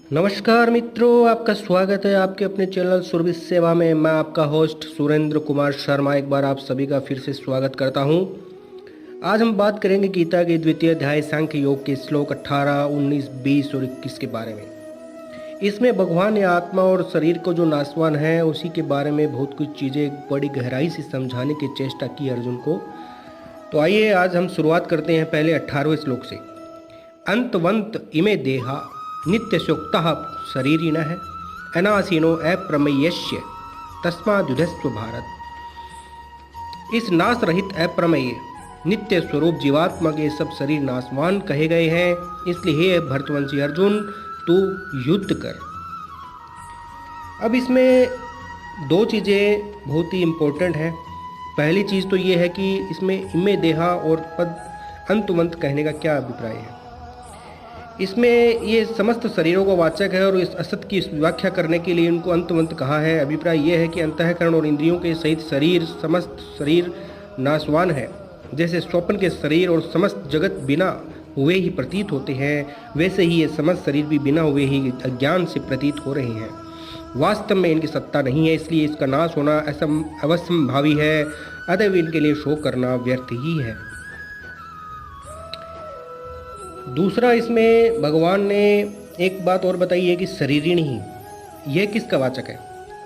नमस्कार मित्रों, आपका स्वागत है आपके अपने चैनल सुरभिस सेवा में। मैं आपका होस्ट सुरेंद्र कुमार शर्मा एक बार आप सभी का फिर से स्वागत करता हूं। आज हम बात करेंगे गीता के द्वितीय अध्याय सांख्य योग के श्लोक 18, 19, 20 और 21 के बारे में। इसमें भगवान ने आत्मा और शरीर को जो नाशवान है उसी के बारे में बहुत कुछ चीज़ें बड़ी गहराई से समझाने की चेष्टा की अर्जुन को। तो आइए आज हम शुरुआत करते हैं पहले 18वें श्लोक से। अंतवंत इमे देहा नित्यशोक्तः शरीरिणः अनासीनो अप्रमेयस्य तस्माद्युधस्व भारत। इस नाश रहित अप्रमेय नित्य स्वरूप जीवात्मा के सब शरीर नाशवान कहे गए हैं, इसलिए हे भरतवंशी अर्जुन तू युद्ध कर। अब इसमें दो चीज़ें बहुत ही इम्पोर्टेंट हैं। पहली चीज़ तो ये है कि इसमें इमे देहा और पद अंतवंत कहने का क्या अभिप्राय है। इसमें ये समस्त शरीरों का वाचक है और इस असत की व्याख्या करने के लिए इनको अंतवंत कहा है। अभिप्राय यह है कि अंतःकरण और इंद्रियों के सहित शरीर समस्त शरीर नाशवान है। जैसे स्वप्न के शरीर और समस्त जगत बिना हुए ही प्रतीत होते हैं, वैसे ही ये समस्त शरीर भी बिना हुए ही अज्ञान से प्रतीत हो रहे हैं। वास्तव में इनकी सत्ता नहीं है, इसलिए इसका नाश होना अवश्यंभावी है। अतएव इनके लिए शोक करना व्यर्थ ही है। दूसरा, इसमें भगवान ने एक बात और बताई है कि शरीरिणी ही, यह किसका वाचक है।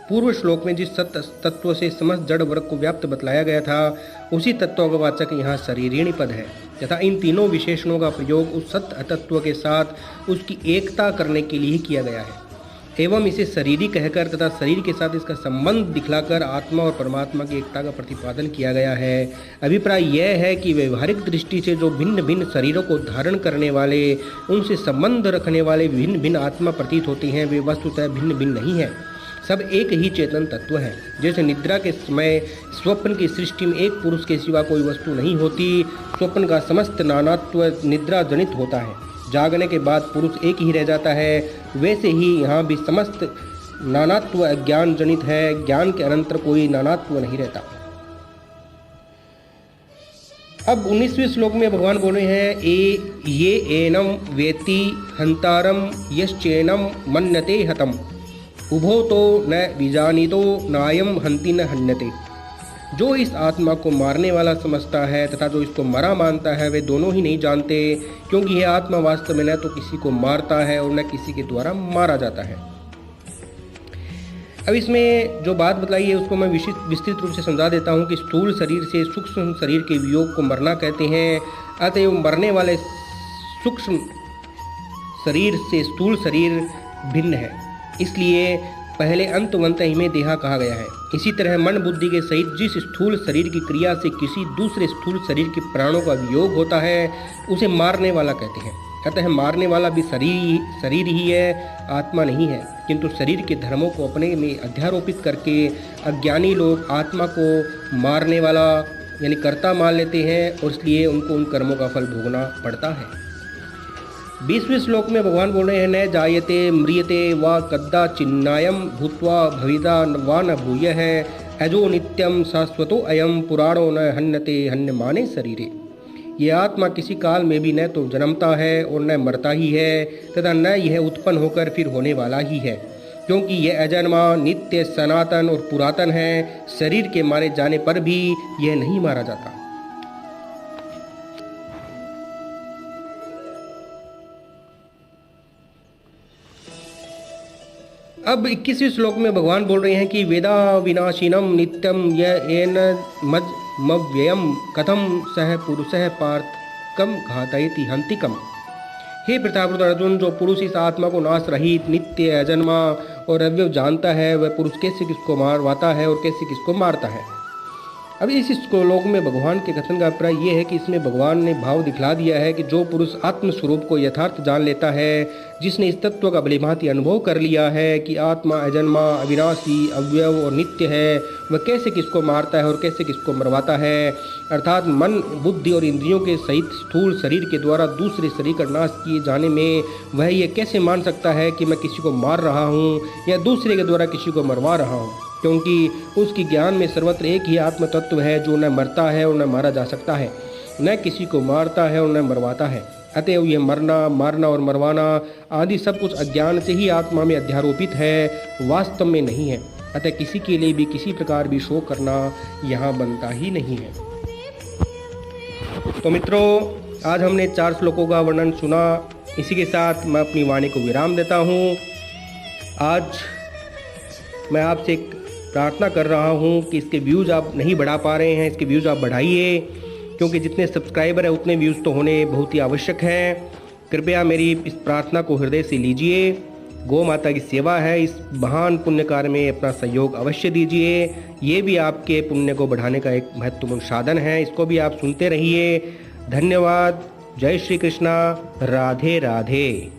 पूर्व श्लोक में जिस सत्य तत्व से समस्त जड़ वर्ग को व्याप्त बतलाया गया था, उसी तत्व का वाचक यहाँ शरीरिणी पद है तथा इन तीनों विशेषणों का प्रयोग उस सत्य तत्व के साथ उसकी एकता करने के लिए किया गया है एवं इसे शरीरी कहकर तथा शरीर के साथ इसका संबंध दिखलाकर आत्मा और परमात्मा की एकता का प्रतिपादन किया गया है। अभिप्राय यह है कि व्यवहारिक दृष्टि से जो भिन्न भिन्न शरीरों को धारण करने वाले, उनसे संबंध रखने वाले भिन्न भिन्न आत्मा प्रतीत होती हैं, वे वस्तुतः भिन्न भिन्न नहीं है। सब एक ही चेतन तत्व है। जैसे निद्रा के समय स्वप्न की सृष्टि में एक पुरुष के सिवा कोई वस्तु नहीं होती, स्वप्न का समस्त नानात्व निद्रा जनित होता है। जागने के बाद पुरुष एक ही रह जाता है, वैसे ही यहाँ भी समस्त नानात्व अज्ञान जनित है। ज्ञान के अनंतर कोई नानात्व नहीं रहता। अब 19वें श्लोक में भगवान बोल रहे हैं ये एनम वेति हंतारम यश्चेनम मन्यते हतम उभो तो न विजानीतो नायम हंति न हन्यते। जो इस आत्मा को मारने वाला समझता है तथा जो इसको मरा मानता है, वे दोनों ही नहीं जानते, क्योंकि यह आत्मा वास्तव में न तो किसी को मारता है और न किसी के द्वारा मारा जाता है। अब इसमें जो बात बताई है उसको मैं विस्तृत रूप से समझा देता हूँ कि स्थूल शरीर से सूक्ष्म शरीर के वियोग को मरना कहते हैं। अतएव मरने वाले सूक्ष्म शरीर से स्थूल शरीर भिन्न है, इसलिए पहले अंतवंत ही में देहा कहा गया है। इसी तरह मन बुद्धि के सहित जिस स्थूल शरीर की क्रिया से किसी दूसरे स्थूल शरीर के प्राणों का वियोग होता है, उसे मारने वाला कहते हैं। अतः मारने वाला भी शरीर ही है, आत्मा नहीं है। किंतु शरीर के धर्मों को अपने में अध्यारोपित करके अज्ञानी लोग आत्मा को मारने वाला यानी कर्ता मान लेते हैं और इसलिए उनको उन कर्मों का फल भोगना पड़ता है। 20वें श्लोक में भगवान बोल रहे हैं न जायते म्रियते व कदाचिन्नायम भूत्वा भविता वा न भूयः अजो नित्यम शाश्वतो अयम पुराणो न हन्यते हन्यमाने शरीरे। ये आत्मा किसी काल में भी न तो जन्मता है और न मरता ही है तथा न यह उत्पन्न होकर फिर होने वाला ही है, क्योंकि यह अजन्मा नित्य सनातन और पुरातन है। शरीर के मारे जाने पर भी यह नहीं मारा जाता। अब 21वें श्लोक में भगवान बोल रहे हैं कि वेदा विनाशिनम नित्यम येन मव्ययम कथम सह पुरुषः पार्थ कम घातयति हंतिकम। हे प्रतापरुद्र अर्जुन, जो पुरुष इस आत्मा को नाश रहित नित्य अजन्मा और अव्यय जानता है, वह पुरुष कैसे किसको मारवाता है और कैसे किसको मारता है। अब इस श्लोक में भगवान के कथन का अभिप्राय यह है कि इसमें भगवान ने भाव दिखला दिया है कि जो पुरुष आत्मस्वरूप को यथार्थ जान लेता है, जिसने इस तत्व का भलीभांति अनुभव कर लिया है कि आत्मा अजन्मा अविनाशी अव्यय और नित्य है, वह कैसे किसको मारता है और कैसे किसको मरवाता है। अर्थात मन बुद्धि और इंद्रियों के सहित स्थूल शरीर के द्वारा दूसरे शरीर का नाश किए जाने में वह ये कैसे मान सकता है कि मैं किसी को मार रहा हूँ या दूसरे के द्वारा किसी को मरवा रहा हूँ, क्योंकि उसकी ज्ञान में सर्वत्र एक ही आत्म तत्व है जो न मरता है और न मारा जा सकता है, न किसी को मारता है और न मरवाता है। अतएव यह मरना, मारना और मरवाना आदि सब कुछ अज्ञान से ही आत्मा में अध्यारोपित है, वास्तव में नहीं है। अतः किसी के लिए भी किसी प्रकार भी शोक करना यहाँ बनता ही नहीं है। तो मित्रों, आज हमने 4 श्लोकों का वर्णन सुना। इसी के साथ मैं अपनी वाणी को विराम देता हूँ। आज मैं आपसे एक प्रार्थना कर रहा हूँ कि इसके व्यूज़ आप नहीं बढ़ा पा रहे हैं, इसके व्यूज़ आप बढ़ाइए, क्योंकि जितने सब्सक्राइबर हैं उतने व्यूज़ तो होने बहुत ही आवश्यक हैं। कृपया मेरी इस प्रार्थना को हृदय से लीजिए। गौ माता की सेवा है, इस महान पुण्य कार्य में अपना सहयोग अवश्य दीजिए। ये भी आपके पुण्य को बढ़ाने का एक महत्वपूर्ण साधन है। इसको भी आप सुनते रहिए। धन्यवाद। जय श्री कृष्णा। राधे राधे।